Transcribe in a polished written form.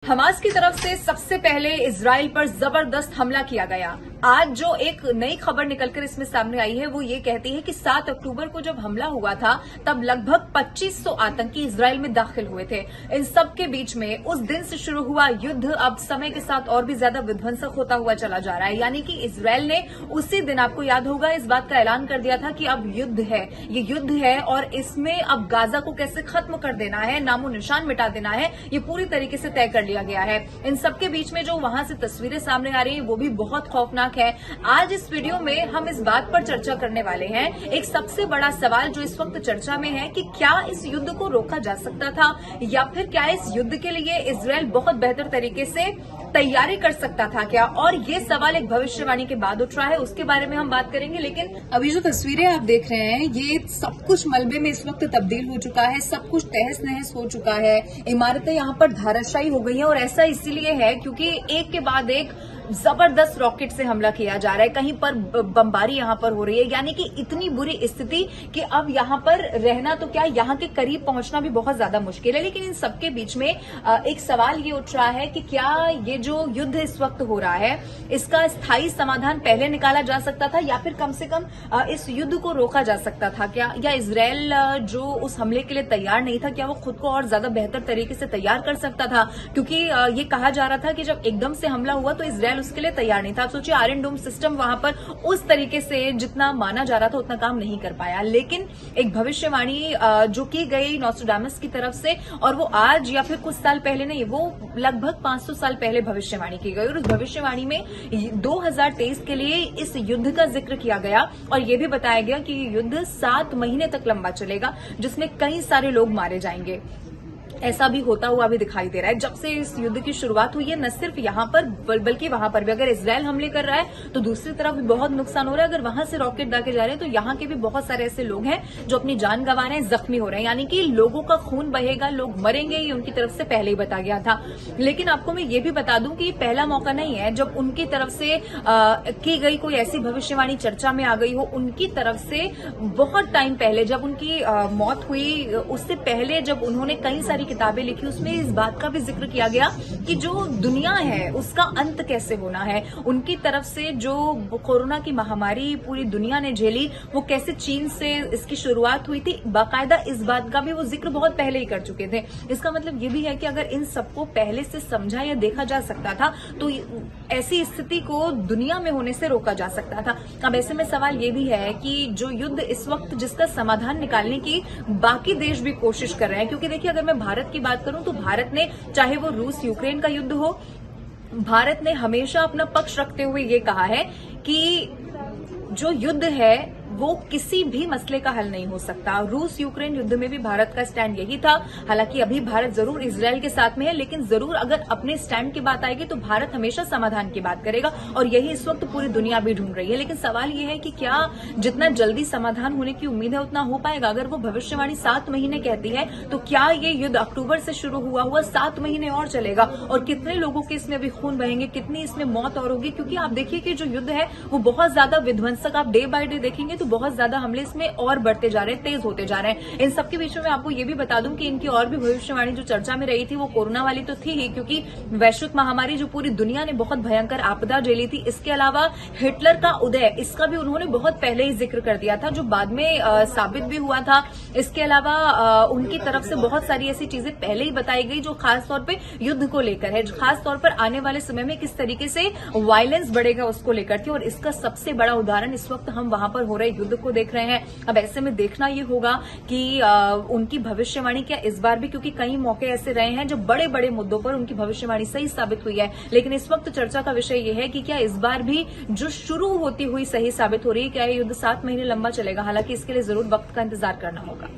Hamas की तरफ से सबसे पहले इजराइल पर जबरदस्त हमला किया गया। आज जो एक नई खबर निकलकर इसमें सामने आई है वो ये कहती है कि 7 अक्टूबर को जब हमला हुआ था तब लगभग 2500 आतंकी इजराइल में दाखिल हुए थे। इन सब के बीच में उस दिन से शुरू हुआ युद्ध अब समय के साथ और भी ज्यादा विध्वंसक होता हुआ चला जा रहा है। यानी कि इजराइल ने उसी दिन, आपको याद होगा, इस बात का ऐलान कर दिया था कि अब युद्ध है, ये युद्ध है और इसमें अब गाजा को कैसे खत्म कर देना है, नामो निशान मिटा देना है, ये पूरी तरीके से तय कर लिया गया है। इन सबके बीच में जो वहां से तस्वीरें सामने आ रही हैं वो भी बहुत खौफनाक है। आज इस वीडियो में हम इस बात पर चर्चा करने वाले हैं। एक सबसे बड़ा सवाल जो इस वक्त चर्चा में है कि क्या इस युद्ध को रोका जा सकता था या फिर क्या इस युद्ध के लिए इजराइल बहुत बेहतर तरीके से तैयारी कर सकता था क्या, और ये सवाल एक भविष्यवाणी के बाद उठ रहा है, उसके बारे में हम बात करेंगे। लेकिन अभी जो तस्वीरें आप देख रहे हैं ये सब कुछ मलबे में इस वक्त तब्दील हो चुका है, सब कुछ तहस नहस हो चुका है, इमारतें यहाँ पर धराशायी हो गई हैं और ऐसा इसलिए है क्योंकि एक के बाद एक जबरदस्त रॉकेट से हमला किया जा रहा है। कहीं पर बमबारी यहाँ पर हो रही है, यानी कि इतनी बुरी स्थिति कि अब यहाँ पर रहना तो क्या, यहाँ के करीब पहुंचना भी बहुत ज्यादा मुश्किल है। लेकिन इन सबके बीच में एक सवाल ये उठ रहा है कि क्या ये जो युद्ध इस वक्त हो रहा है इसका स्थायी समाधान पहले निकाला जा सकता था या फिर कम से कम इस युद्ध को रोका जा सकता था क्या, या इजराइल जो उस हमले के लिए तैयार नहीं था क्या वो खुद को और ज्यादा बेहतर तरीके से तैयार कर सकता था। क्योंकि ये कहा जा रहा था कि जब एकदम से हमला हुआ तो इजराइल उसके लिए तैयार नहीं था। आप सोचिए, आयरन डोम सिस्टम वहां पर उस तरीके से जितना माना जा रहा था उतना काम नहीं कर पाया। लेकिन एक भविष्यवाणी जो की गई नोस्ट्राडामस की तरफ से, और वो आज या फिर कुछ साल पहले नहीं, वो लगभग 500 साल पहले भविष्यवाणी की गई और उस भविष्यवाणी में 2023 के लिए इस युद्ध का जिक्र किया गया और ये भी बताया गया कि युद्ध 7 महीने तक लंबा चलेगा जिसमें कई सारे लोग मारे जाएंगे। ऐसा भी होता हुआ भी दिखाई दे रहा है। जब से इस युद्ध की शुरुआत हुई है, न सिर्फ यहां पर बल्कि वहां पर भी, अगर इजराइल हमले कर रहा है तो दूसरी तरफ भी बहुत नुकसान हो रहा है। अगर वहां से रॉकेट दागे जा रहे हैं तो यहां के भी बहुत सारे ऐसे लोग हैं जो अपनी जान गंवा रहे हैं, जख्मी हो रहे हैं, यानी कि लोगों का खून बहेगा, लोग मरेंगे, ये उनकी तरफ से पहले ही बता गया था। लेकिन आपको मैं ये भी बता दूं कि पहला मौका नहीं है जब उनकी तरफ से की गई कोई ऐसी भविष्यवाणी चर्चा में आ गई हो। उनकी तरफ से बहुत टाइम पहले जब उनकी मौत हुई, उससे पहले जब उन्होंने कई सारी किताबें लिखी उसमें इस बात का भी जिक्र किया गया कि जो दुनिया है उसका अंत कैसे होना है। उनकी तरफ से जो कोरोना की महामारी पूरी दुनिया ने झेली वो कैसे चीन से इसकी शुरुआत हुई थी, बाकायदा इस बात का भी वो जिक्र बहुत पहले ही कर चुके थे। इसका मतलब ये भी है कि अगर इन सबको पहले से समझा या देखा जा सकता था तो ऐसी स्थिति को दुनिया में होने से रोका जा सकता था। अब ऐसे में सवाल ये भी है कि जो युद्ध इस वक्त जिसका समाधान निकालने की बाकी देश भी कोशिश कर रहे हैं, क्योंकि देखिए अगर मैं भारत की बात करूं तो भारत ने, चाहे वो रूस यूक्रेन का युद्ध हो, भारत ने हमेशा अपना पक्ष रखते हुए ये कहा है कि जो युद्ध है वो किसी भी मसले का हल नहीं हो सकता। रूस यूक्रेन युद्ध में भी भारत का स्टैंड यही था। हालांकि अभी भारत जरूर इजराइल के साथ में है, लेकिन जरूर अगर अपने स्टैंड की बात आएगी तो भारत हमेशा समाधान की बात करेगा और यही इस वक्त पूरी दुनिया भी ढूंढ रही है। लेकिन सवाल ये है कि क्या जितना जल्दी समाधान होने की उम्मीद है उतना हो पाएगा। अगर वो भविष्यवाणी 7 महीने कहती है तो क्या ये युद्ध अक्टूबर से शुरू हुआ 7 महीने और चलेगा, और कितने लोगों के इसमें अभी खून बहेंगे, कितनी इसमें मौत और होगी। क्योंकि आप देखिए कि जो युद्ध है वो बहुत ज्यादा विध्वंसक, आप डे बाय डे देखेंगे तो बहुत ज्यादा हमले इसमें और बढ़ते जा रहे हैं, तेज होते जा रहे हैं। इन सबके बीच में मैं आपको ये भी बता दूं कि इनकी और भी भविष्यवाणी जो चर्चा में रही थी वो कोरोना वाली तो थी ही, क्योंकि वैश्विक महामारी जो पूरी दुनिया ने बहुत भयंकर आपदा झेली थी। इसके अलावा हिटलर का उदय, इसका भी उन्होंने बहुत पहले ही जिक्र कर दिया था जो बाद में साबित भी हुआ था। इसके अलावा उनकी तरफ से बहुत सारी ऐसी चीजें पहले ही बताई गई जो खासतौर पर युद्ध को लेकर है, खासतौर पर आने वाले समय में किस तरीके से वायलेंस बढ़ेगा उसको लेकर थी। और इसका सबसे बड़ा उदाहरण इस वक्त हम वहां पर हो रहे युद्ध को देख रहे हैं। अब ऐसे में देखना ये होगा कि उनकी भविष्यवाणी क्या इस बार भी, क्योंकि कई मौके ऐसे रहे हैं जो बड़े बड़े मुद्दों पर उनकी भविष्यवाणी सही साबित हुई है। लेकिन इस वक्त चर्चा का विषय ये है कि क्या इस बार भी जो शुरू होती हुई सही साबित हो रही है, क्या ये युद्ध 7 महीने लंबा चलेगा। हालांकि इसके लिए जरूर वक्त का इंतजार करना होगा।